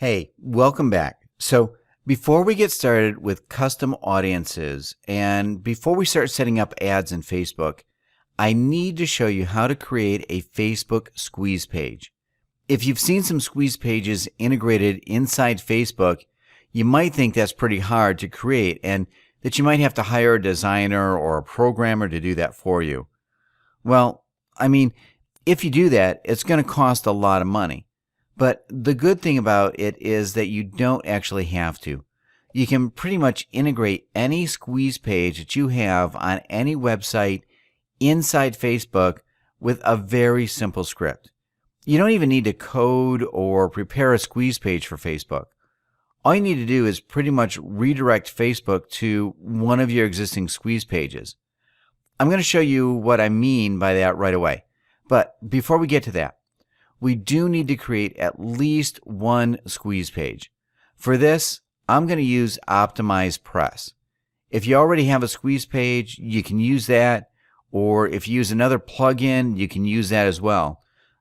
Hey, welcome back. So, before we get started with custom audiences and before we start setting up ads in Facebook, I need to show you how to create a Facebook squeeze page. If you've seen some squeeze pages integrated inside Facebook, you might think that's pretty hard to create and that you might have to hire a designer or a programmer to do that for you. Well, if you do that, it's going to cost a lot of money. But the good thing about it is that you don't actually have to. You can pretty much integrate any squeeze page that you have on any website inside Facebook with a very simple script. You don't even need to code or prepare a squeeze page for Facebook. All you need to do is pretty much redirect Facebook to one of your existing squeeze pages. I'm going to show you what I mean by that right away. But before we get to that, we do need to create at least one squeeze page. For this, I'm going to use OptimizePress. If you already have a squeeze page, you can use that, or if you use another plugin, you can use that as well.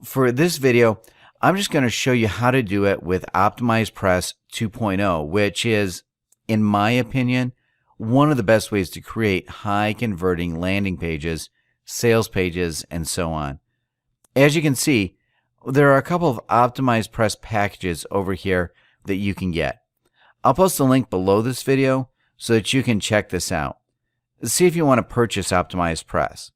For this video, I'm just going to show you how to do it with OptimizePress 2.0, which is, in my opinion, one of the best ways to create high-converting landing pages, sales pages, and so on. As you can see, there are a couple of OptimizePress packages over here that you can get. I'll post a link below this video so that you can check this out. See if you want to purchase OptimizePress.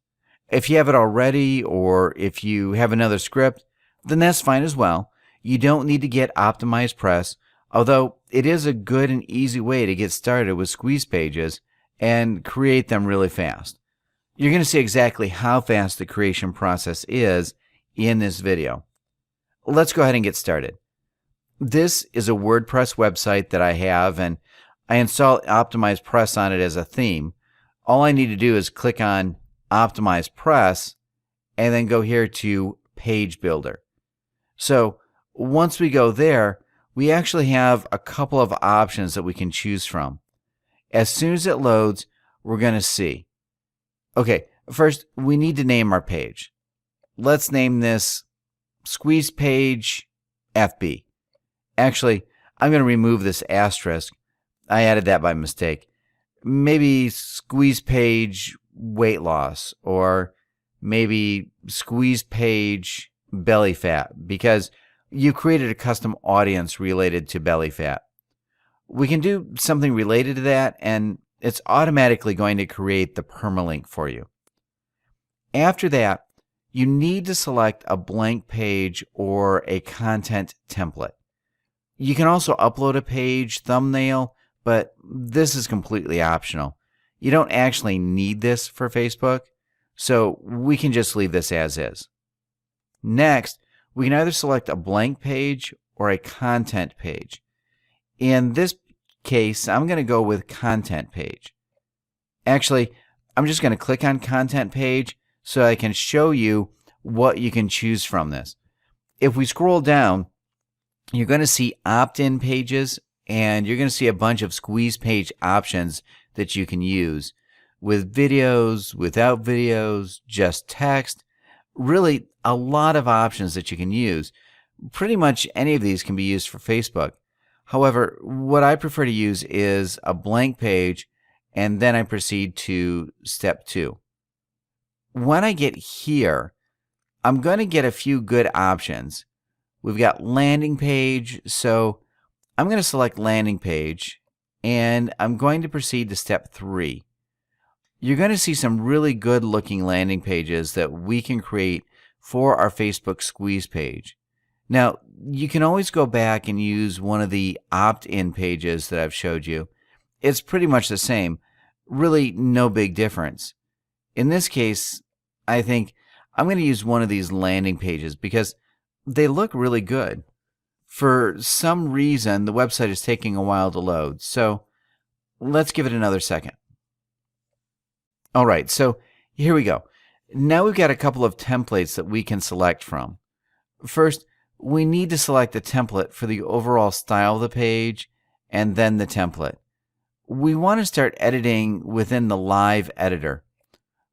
If you have it already or if you have another script, then that's fine as well. You don't need to get OptimizePress, although it is a good and easy way to get started with squeeze pages and create them really fast. You're going to see exactly how fast the creation process is in this video. Let's go ahead and get started. This is a WordPress website that I have, and I install OptimizePress on it as a theme. All I need to do is click on OptimizePress and then go here to Page Builder. So once we go there, we actually have a couple of options that we can choose from. As soon as it loads, we're going to see. Okay, first we need to name our page. Let's name this Squeeze Page FB. Actually, I'm going to remove this asterisk. I added that by mistake. Maybe Squeeze Page Weight Loss, or maybe Squeeze Page Belly Fat, because you created a custom audience related to belly fat. We can do something related to that, and it's automatically going to create the permalink for you. After that, you need to select a blank page or a content template. You can also upload a page thumbnail, but this is completely optional. You don't actually need this for Facebook, so we can just leave this as is. Next, we can either select a blank page or a content page. In this case, I'm going to go with content page. Actually, I'm just going to click on content page so I can show you what you can choose from this. If we scroll down, you're going to see opt-in pages, and you're going to see a bunch of squeeze page options that you can use with videos, without videos, just text. Really, a lot of options that you can use. Pretty much any of these can be used for Facebook. However, what I prefer to use is a blank page, and then I proceed to step 2. When I get here, I'm going to get a few good options. We've got landing page, so I'm going to select landing page, and I'm going to proceed to step 3. You're going to see some really good looking landing pages that we can create for our Facebook squeeze page. Now, you can always go back and use one of the opt-in pages that I've showed you. It's pretty much the same. Really no big difference. In this case, I think I'm going to use one of these landing pages because they look really good. For some reason, the website is taking a while to load, so let's give it another second. All right, so here we go. Now we've got a couple of templates that we can select from. First, we need to select the template for the overall style of the page and then the template. We want to start editing within the live editor.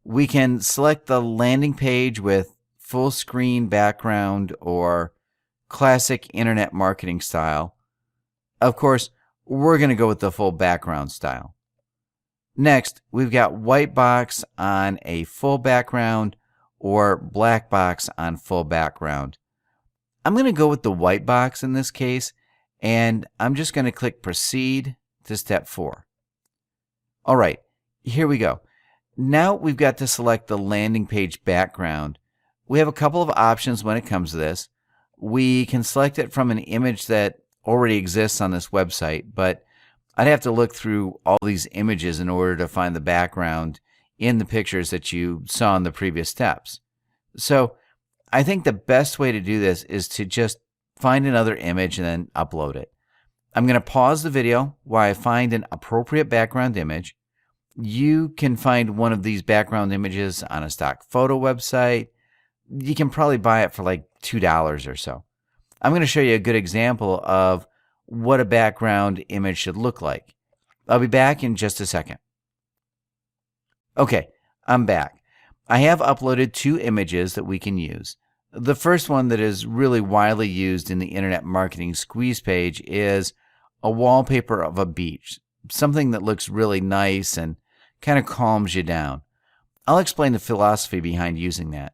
We can select the landing page with full screen background or classic internet marketing style, Of course, we're going to go with the full background style. Next, we've got white box on a full background or black box on full background. I'm going to go with the white box in this case, and I'm just going to click Proceed to step 4. All right, here we go. Now we've got to select the landing page background. We have a couple of options when it comes to this. We can select it from an image that already exists on this website, but I'd have to look through all these images in order to find the background in the pictures that you saw in the previous steps. So I think the best way to do this is to just find another image and then upload it. I'm going to pause the video while I find an appropriate background image. You can find one of these background images on a stock photo website. You can probably buy it for like $2 or so. I'm going to show you a good example of what a background image should look like. I'll be back in just a second. Okay, I'm back. I have uploaded 2 images that we can use. The first one that is really widely used in the internet marketing squeeze page is a wallpaper of a beach, something that looks really nice and kind of calms you down. I'll explain the philosophy behind using that.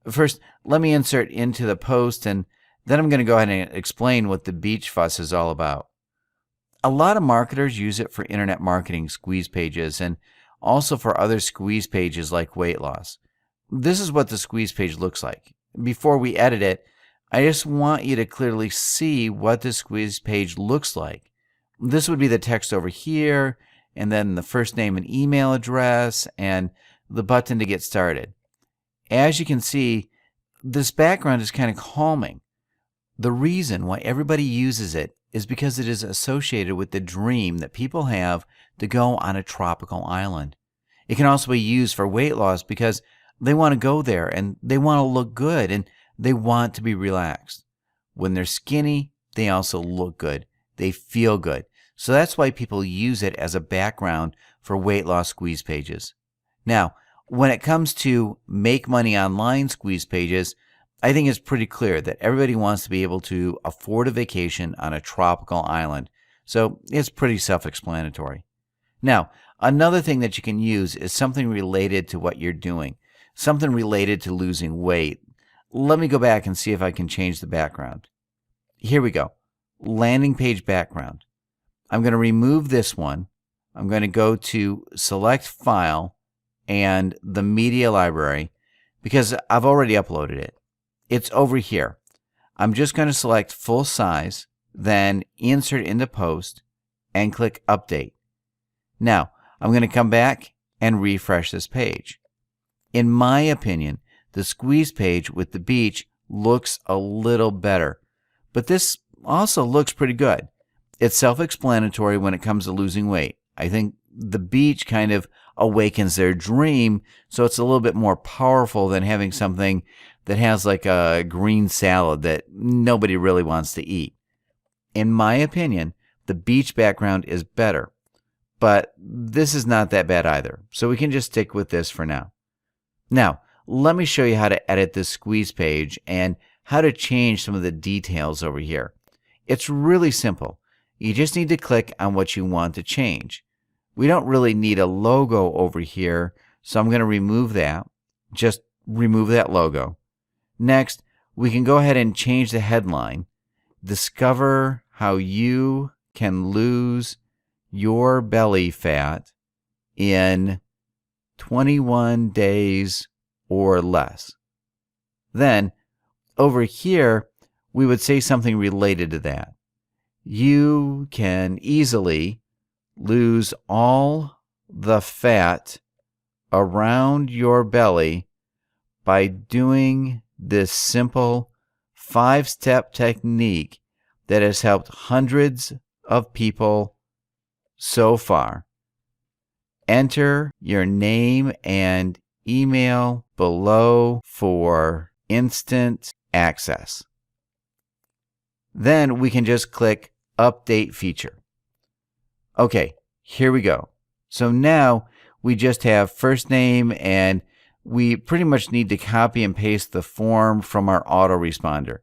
First, let me insert into the post, and then I'm going to go ahead and explain what the beach fuss is all about. A lot of marketers use it for internet marketing squeeze pages and also for other squeeze pages like weight loss. This is what the squeeze page looks like. Before we edit it, I just want you to clearly see what the squeeze page looks like. This would be the text over here, and then the first name and email address, and the button to get started. As you can see, this background is kind of calming. The reason why everybody uses it is because it is associated with the dream that people have to go on a tropical island. It can also be used for weight loss because they want to go there and they want to look good and they want to be relaxed. When they're skinny, they also look good. They feel good. So that's why people use it as a background for weight loss squeeze pages. Now, when it comes to make money online squeeze pages, I think it's pretty clear that everybody wants to be able to afford a vacation on a tropical island. So it's pretty self-explanatory. Now, another thing that you can use is something related to what you're doing, something related to losing weight. Let me go back and see if I can change the background. Here we go. Landing page background. I'm going to remove this one. I'm going to go to Select File and the Media Library because I've already uploaded it. It's over here. I'm just going to select full size, then insert into post and click update. Now, I'm going to come back and refresh this page. In my opinion, the squeeze page with the beach looks a little better, but this also looks pretty good. It's self-explanatory when it comes to losing weight. I think the beach kind of awakens their dream, so it's a little bit more powerful than having something that has like a green salad that nobody really wants to eat. In my opinion, the beach background is better, but this is not that bad either, so we can just stick with this for now. Now, let me show you how to edit this squeeze page and how to change some of the details over here. It's really simple. You just need to click on what you want to change. We don't really need a logo over here, so I'm going to remove that. Just remove that logo. Next, we can go ahead and change the headline. Discover how you can lose your belly fat in 21 days or less. Then, over here, we would say something related to that. You can easily lose all the fat around your belly by doing this simple 5-step technique that has helped hundreds of people so far. Enter your name and email below for instant access. Then we can just click Update Feature. Okay, here we go. So now we just have first name, and we pretty much need to copy and paste the form from our autoresponder.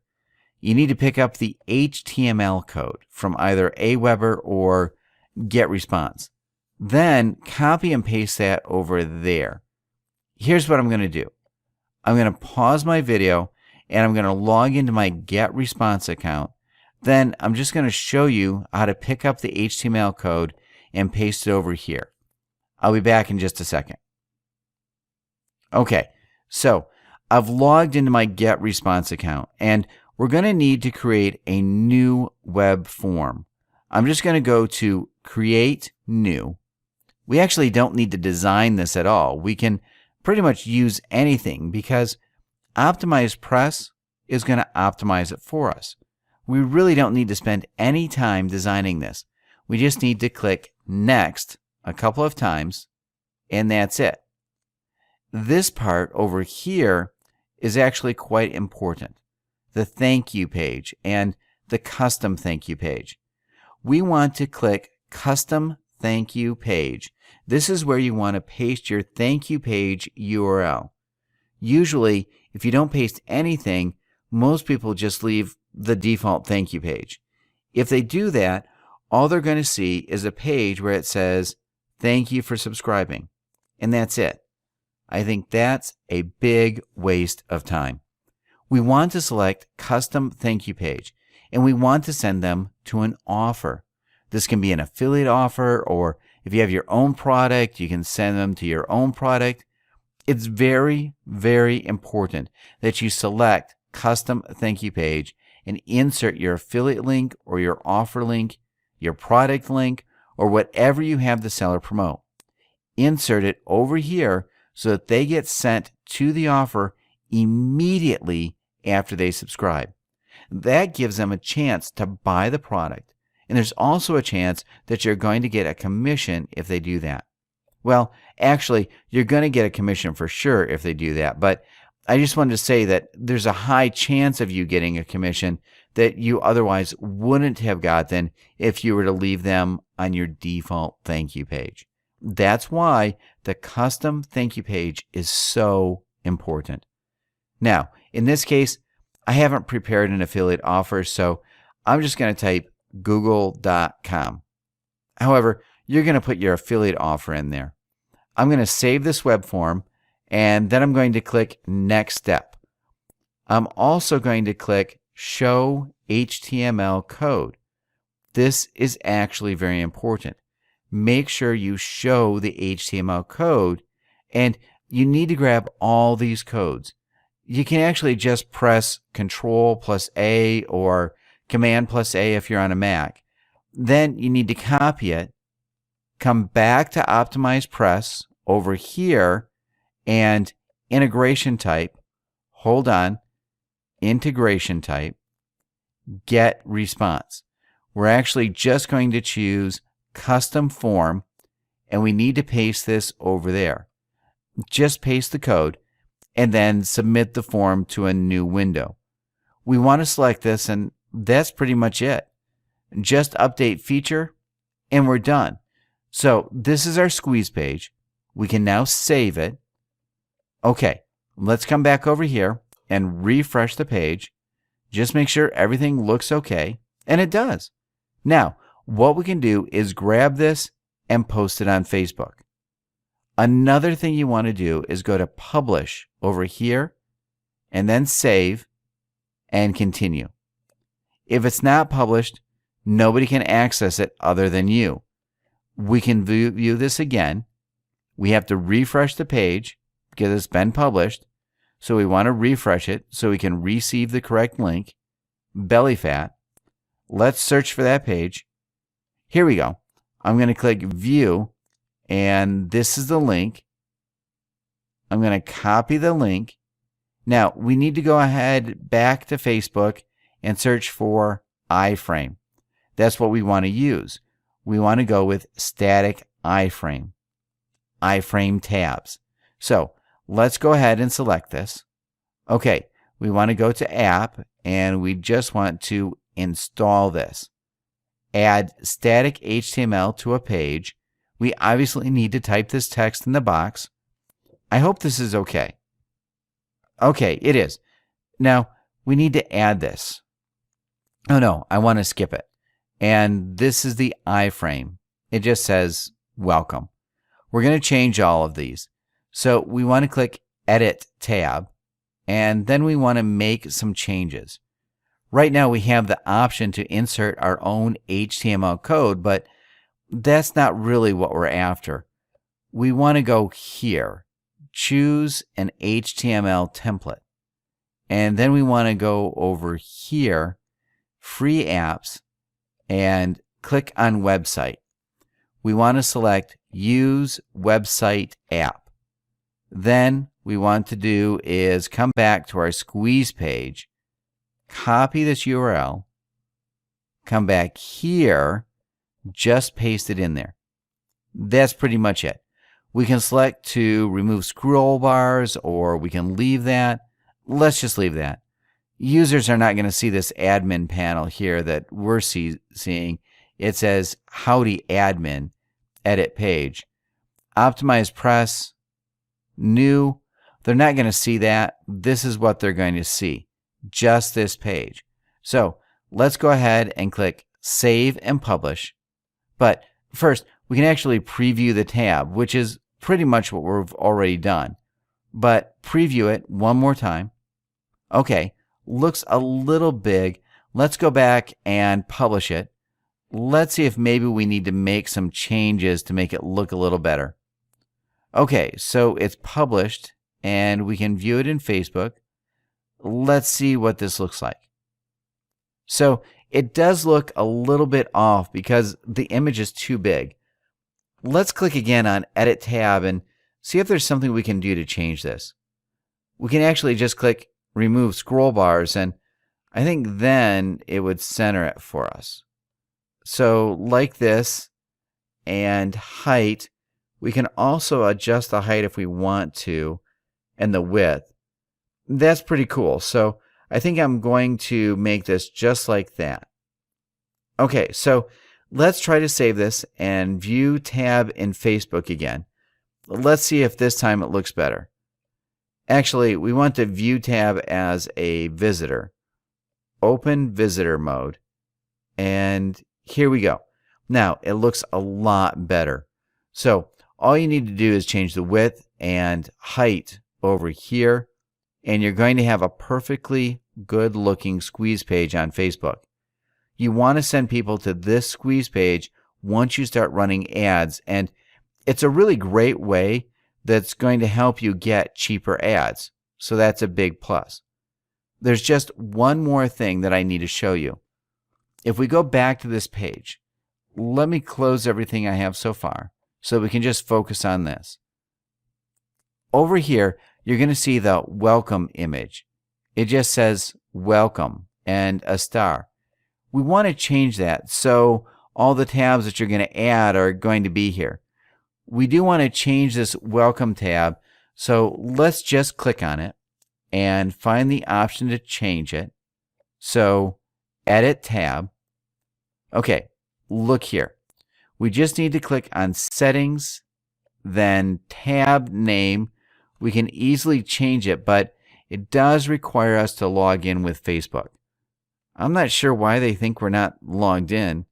you need to pick up the HTML code from either Aweber or GetResponse. Then copy and paste that over there. Here's what I'm going to do. I'm going to pause my video and I'm going to log into my GetResponse account. Then I'm just going to show you how to pick up the HTML code and paste it over here. I'll be back in just a second. Okay, so I've logged into my GetResponse account and we're going to need to create a new web form. I'm just going to go to Create New. We actually don't need to design this at all. We can pretty much use anything because OptimizePress is going to optimize it for us. We really don't need to spend any time designing this. We just need to click Next a couple of times, and that's it. This part over here is actually quite important. The thank you page and the custom thank you page. We want to click Custom Thank You Page. This is where you want to paste your thank you page URL. Usually, if you don't paste anything, most people just leave the default thank you page. If they do that, all they're going to see is a page where it says, "Thank you for subscribing." And that's it. I think that's a big waste of time. We want to select Custom Thank You Page, and we want to send them to an offer. This can be an affiliate offer, or if you have your own product, you can send them to your own product. It's very, very important that you select Custom Thank You Page and insert your affiliate link or your offer link, your product link, or whatever you have the seller promote. Insert it over here so that they get sent to the offer immediately after they subscribe. That gives them a chance to buy the product. And there's also a chance that you're going to get a commission if they do that. Well, actually, you're going to get a commission for sure if they do that. But I just wanted to say that there's a high chance of you getting a commission that you otherwise wouldn't have gotten if you were to leave them on your default thank you page. That's why the custom thank you page is so important. Now, in this case, I haven't prepared an affiliate offer, so I'm just going to type google.com. However, you're going to put your affiliate offer in there. I'm going to save this web form, and then I'm going to click Next Step. I'm also going to click Show HTML Code. This is actually very important. Make sure you show the HTML code, and you need to grab all these codes. You can actually just press Control+A or Command+A if you're on a Mac. Then you need to copy it, come back to OptimizePress over here, and integration type, hold on, integration type, GetResponse. We're actually just going to choose custom form, and we need to paste this over there. Just paste the code and then submit the form to a new window. We want to select this, and that's pretty much it. Just update feature, and we're done. So this is our squeeze page. We can now save it. Okay, let's come back over here and refresh the page. Just make sure everything looks okay, and it does. Now, what we can do is grab this and post it on Facebook. Another thing you want to do is go to Publish over here and then Save and Continue. If it's not published, nobody can access it other than you. We can view this again. We have to refresh the page because it's been published. So we want to refresh it so we can receive the correct link. Belly fat. Let's search for that page. Here we go. I'm going to click View, and this is the link. I'm going to copy the link. Now, we need to go ahead back to Facebook and search for iframe. That's what we want to use. We want to go with static iframe, iframe tabs. So let's go ahead and select this. Okay, we want to go to App, and we just want to install this. Add static HTML to a page. We obviously need to type this text in the box. I hope this is okay. Okay, it is. Now, we need to add this. Oh no, I want to skip it. And this is the iframe. It just says welcome. We're going to change all of these. So we want to click Edit tab, and then we want to make some changes. Right now we have the option to insert our own HTML code, but that's not really what we're after. We want to go here, choose an HTML template, and then we want to go over here, free apps, and click on website. We want to select use website app. Then we want to do is come back to our squeeze page, copy this URL, come back here, just paste it in there. That's pretty much it. We can select to remove scroll bars, or we can leave that. Let's just leave that. Users are not going to see this admin panel here that we're seeing. It says Howdy Admin, edit page. Optimize press, new. They're not going to see that. This is what they're going to see, just this page. So let's go ahead and click Save and Publish. But first, we can actually preview the tab, which is pretty much what we've already done. But preview it one more time. Okay, looks a little big. Let's go back and publish it. Let's see if maybe we need to make some changes to make it look a little better. Okay, so it's published and we can view it in Facebook. Let's see what this looks like. So it does look a little bit off because the image is too big. Let's click again on Edit tab and see if there's something we can do to change this. We can actually just click Remove Scroll Bars, and I think then it would center it for us. So like this, and height, we can also adjust the height if we want to, and the width. That's pretty cool. So I think I'm going to make this just like that. Okay, so let's try to save this and view tab in Facebook again. Let's see if this time it looks better. Actually, we want to view tab as a visitor. Open visitor mode. And here we go. Now, it looks a lot better. So all you need to do is change the width and height over here, and you're going to have a perfectly good looking squeeze page on Facebook. You want to send people to this squeeze page once you start running ads, and it's a really great way that's going to help you get cheaper ads. So that's a big plus. There's just one more thing that I need to show you. If we go back to this page, let me close everything I have so far so we can just focus on this. Over here, you're going to see the welcome image. It just says welcome and a star. We want to change that so all the tabs that you're going to add are going to be here. We do want to change this welcome tab, so let's just click on it and find the option to change it. So edit tab. Okay, look here. We just need to click on settings, then tab name. We can easily change it, but it does require us to log in with Facebook. I'm not sure why they think we're not logged in.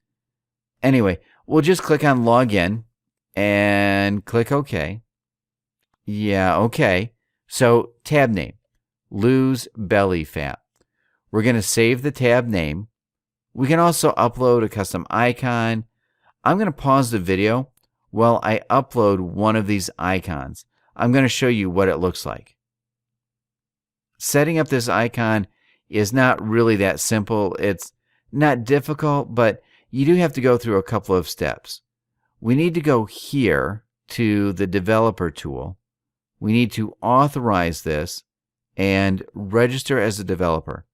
Anyway, we'll just click on login and click OK. Yeah, OK. So tab name, lose belly fat. We're going to save the tab name. We can also upload a custom icon. I'm going to pause the video while I upload one of these icons. I'm going to show you what it looks like. Setting up this icon is not really that simple. It's not difficult, but you do have to go through a couple of steps. We need to go here to the developer tool. We need to authorize this and register as a developer.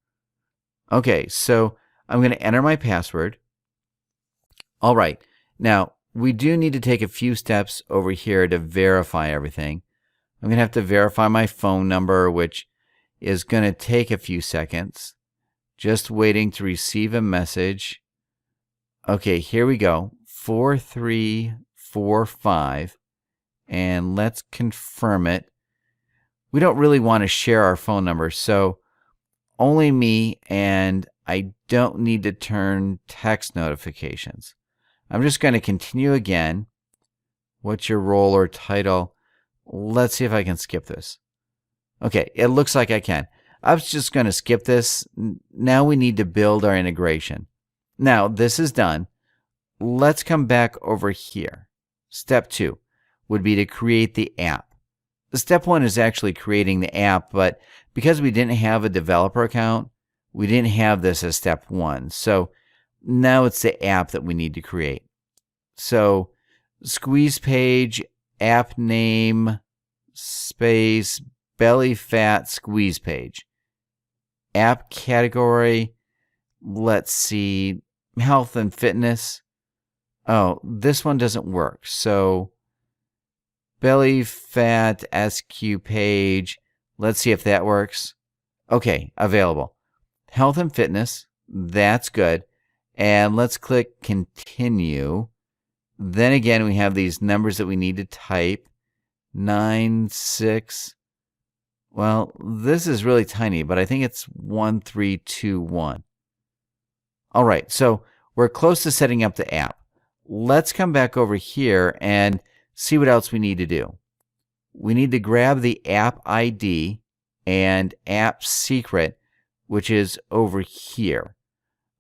Okay, so I'm going to enter my password. All right, now we do need to take a few steps over here to verify everything. I'm going to have to verify my phone number, which is going to take a few seconds. Just waiting to receive a message. Okay, here we go. 4345. And let's confirm it. We don't really want to share our phone number, so only me, and I don't need to turn text notifications. I'm just going to continue again. What's your role or title? Let's see if I can skip this. Okay, it looks like I can. I was just going to skip this. Now we need to build our integration. Now this is done. Let's come back over here. Step 2 would be to create the app. Step 1 is actually creating the app, but because we didn't have a developer account, we didn't have this as step 1. So now it's the app that we need to create. So squeeze page, app name, space, belly fat squeeze page. App category, let's see, health and fitness. Oh, this one doesn't work. So belly fat SQ page, let's see if that works. Okay, available. Health and fitness, that's good. And let's click continue. Then again, we have these numbers that we need to type. 9, 6. Well, this is really tiny, but I think it's 1, 3, 2, 1. All right, so we're close to setting up the app. Let's come back over here and see what else we need to do. We need to grab the app ID and app secret, which is over here.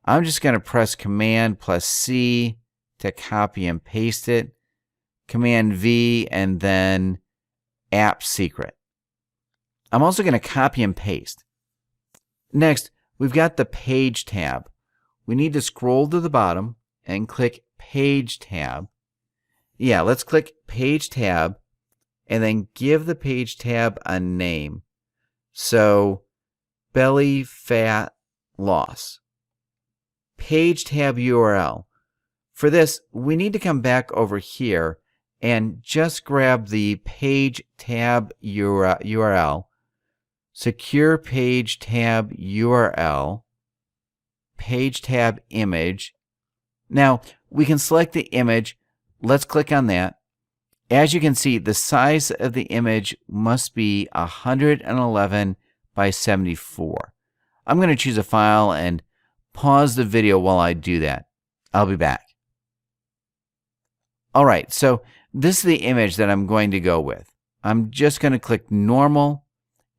I'm just going to press Command plus C to copy and paste it. Command V and then app secret. I'm also going to copy and paste. Next, we've got the Page tab. We need to scroll to the bottom and click Page tab. Yeah, let's click Page tab and then give the Page tab a name. So, belly fat loss. Page tab URL. For this, we need to come back over here and just grab the Page tab URL. Secure Page tab URL, Page tab image. Now, we can select the image. Let's click on that. As you can see, the size of the image must be 111 by 74. I'm going to choose a file and pause the video while I do that. I'll be back. All right, so this is the image that I'm going to go with. I'm just going to click Normal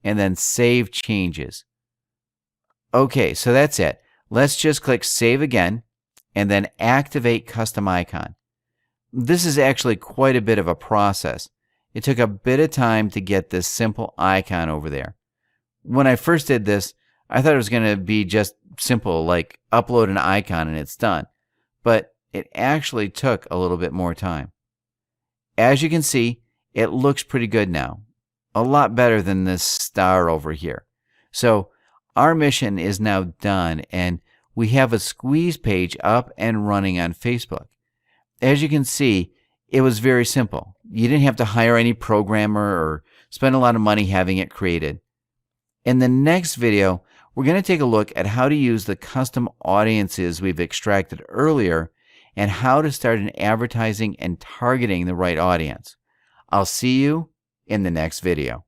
and then Save Changes. Okay, so that's it. Let's just click Save again and then activate Custom Icon. This is actually quite a bit of a process. It took a bit of time to get this simple icon over there. When I first did this, I thought it was going to be just simple, like upload an icon and it's done. But it actually took a little bit more time. As you can see, it looks pretty good now. A lot better than this star over here. So our mission is now done and we have a squeeze page up and running on Facebook. As you can see, it was very simple. You didn't have to hire any programmer or spend a lot of money having it created. In the next video, we're going to take a look at how to use the custom audiences we've extracted earlier and how to start an advertising and targeting the right audience. I'll see you in the next video.